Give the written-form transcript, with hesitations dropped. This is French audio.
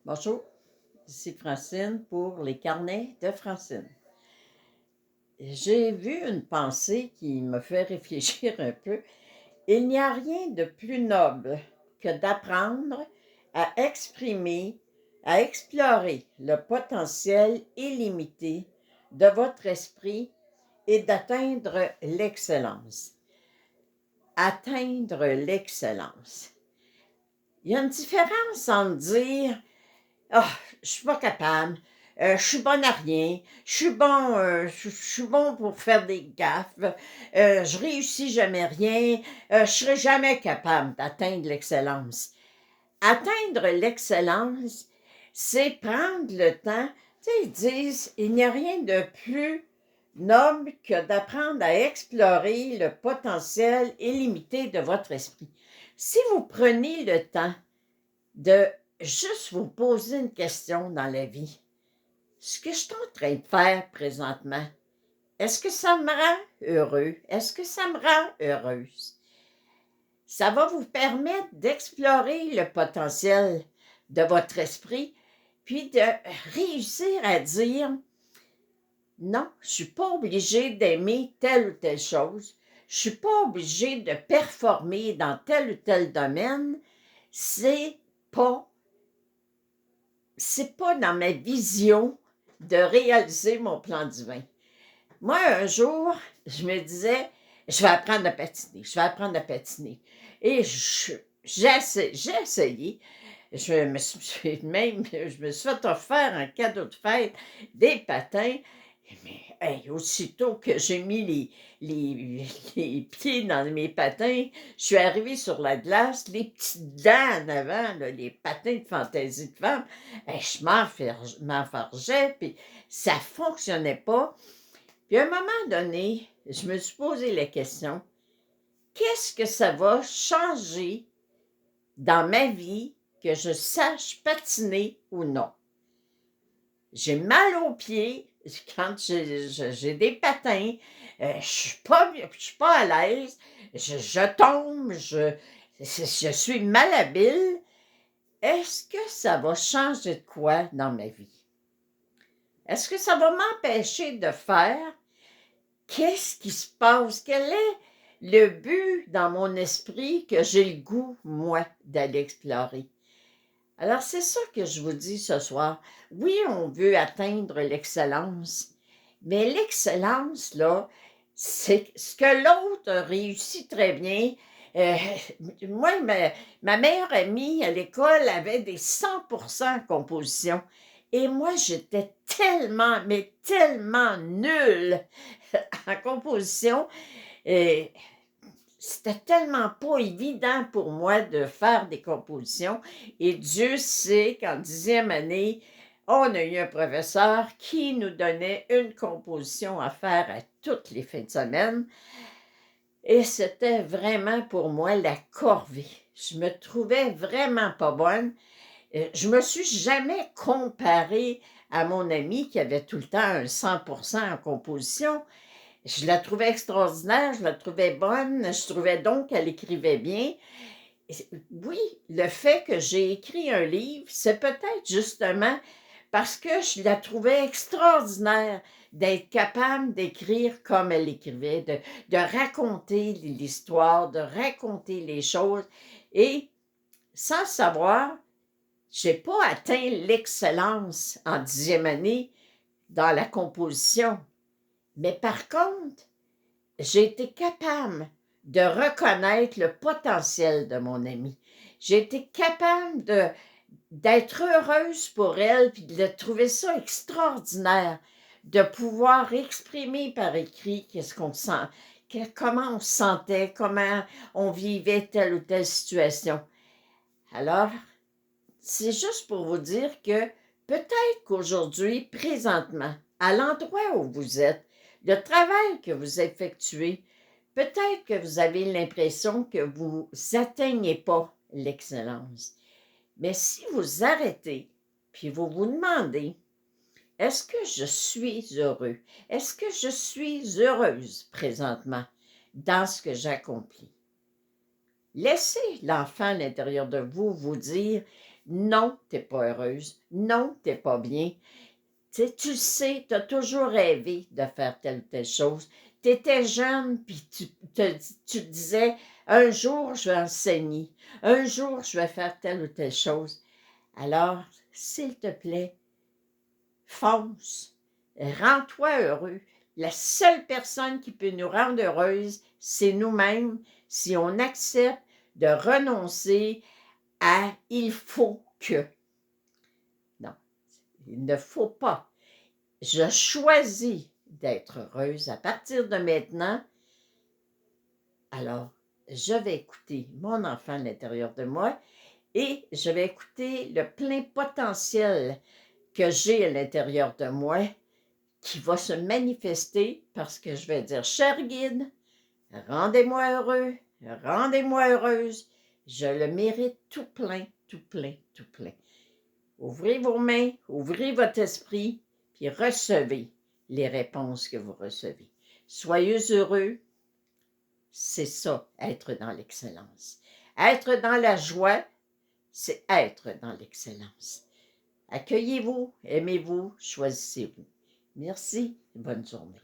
Bonjour, ici Francine pour les carnets de Francine. J'ai vu une pensée qui me fait réfléchir un peu. Il n'y a rien de plus noble que d'apprendre à exprimer, à explorer le potentiel illimité de votre esprit et d'atteindre l'excellence. Atteindre l'excellence. Il y a une différence entre dire ah, je suis pas capable. Je suis bonne à rien. Je suis bon pour faire des gaffes. Je réussis jamais rien. Je serai jamais capable d'atteindre l'excellence. Atteindre l'excellence, c'est prendre le temps. Tu sais, ils disent, il n'y a rien de plus noble que d'apprendre à explorer le potentiel illimité de votre esprit. Si vous prenez le temps de juste vous poser une question dans la vie. Ce que je suis en train de faire présentement, est-ce que ça me rend heureux? Est-ce que ça me rend heureuse? Ça va vous permettre d'explorer le potentiel de votre esprit, puis de réussir à dire non, je ne suis pas obligé d'aimer telle ou telle chose, je ne suis pas obligé de performer dans tel ou tel domaine, c'est pas c'est pas dans ma vision de réaliser mon plan divin. Moi, un jour, je me disais, je vais apprendre à patiner, je vais apprendre à patiner. Et j'ai essayé. Je me suis fait offrir un cadeau de fête, des patins. Mais hey, aussitôt que j'ai mis les pieds dans mes patins, je suis arrivée sur la glace, les petites dents en avant, là, les patins de fantaisie de femme, hey, je m'enfargeais, puis ça fonctionnait pas. Puis à un moment donné, je me suis posé la question, qu'est-ce que ça va changer dans ma vie que je sache patiner ou non? J'ai mal aux pieds quand j'ai des patins. Je suis pas à l'aise. Je tombe. Je suis malhabile. Est-ce que ça va changer de quoi dans ma vie? Est-ce que ça va m'empêcher de faire? Qu'est-ce qui se passe? Quel est le but dans mon esprit que j'ai le goût, moi, d'aller explorer? Alors, c'est ça que je vous dis ce soir. Oui, on veut atteindre l'excellence, mais l'excellence, là, c'est ce que l'autre réussit très bien. Euh, moi, ma meilleure amie à l'école avait des 100% en composition. Et moi, j'étais tellement, mais tellement nulle en composition. Et c'était tellement pas évident pour moi de faire des compositions. Et Dieu sait qu'en 10e année, on a eu un professeur qui nous donnait une composition à faire à toutes les fins de semaine. Et c'était vraiment pour moi la corvée. Je me trouvais vraiment pas bonne. Je me suis jamais comparée à mon ami qui avait tout le temps un 100% en composition. Je la trouvais extraordinaire, je la trouvais bonne, je trouvais donc qu'elle écrivait bien. Oui, le fait que j'ai écrit un livre, c'est peut-être justement parce que je la trouvais extraordinaire d'être capable d'écrire comme elle écrivait, de raconter l'histoire, de raconter les choses. Et sans savoir, je n'ai pas atteint l'excellence en 10e année dans la composition. Mais par contre, j'ai été capable de reconnaître le potentiel de mon amie. J'ai été capable d'être heureuse pour elle, puis de trouver ça extraordinaire, de pouvoir exprimer par écrit qu'est-ce qu'on sent, comment on se sentait, comment on vivait telle ou telle situation. Alors, c'est juste pour vous dire que peut-être qu'aujourd'hui, présentement, à l'endroit où vous êtes, le travail que vous effectuez, peut-être que vous avez l'impression que vous n'atteignez pas l'excellence. Mais si vous arrêtez, puis vous vous demandez, est-ce que je suis heureux? Est-ce que je suis heureuse présentement dans ce que j'accomplis? Laissez l'enfant à l'intérieur de vous vous dire, Non, tu n'es pas heureuse. Non, tu n'es pas bien. Tu le sais, tu as toujours rêvé de faire telle ou telle chose. Tu étais jeune, puis tu te disais, un jour, je vais enseigner. Un jour, je vais faire telle ou telle chose. Alors, s'il te plaît, fonce. Rends-toi heureux. La seule personne qui peut nous rendre heureuses, c'est nous-mêmes si on accepte de renoncer à il faut que. Non, il ne faut pas. Je choisis d'être heureuse à partir de maintenant. Alors, je vais écouter mon enfant à l'intérieur de moi et je vais écouter le plein potentiel que j'ai à l'intérieur de moi qui va se manifester parce que je vais dire, cher guide, rendez-moi heureux, rendez-moi heureuse. Je le mérite tout plein, tout plein, tout plein. Ouvrez vos mains, ouvrez votre esprit, puis recevez les réponses que vous recevez. Soyez heureux, c'est ça, être dans l'excellence. Être dans la joie, c'est être dans l'excellence. Accueillez-vous, aimez-vous, choisissez-vous. Merci, bonne journée.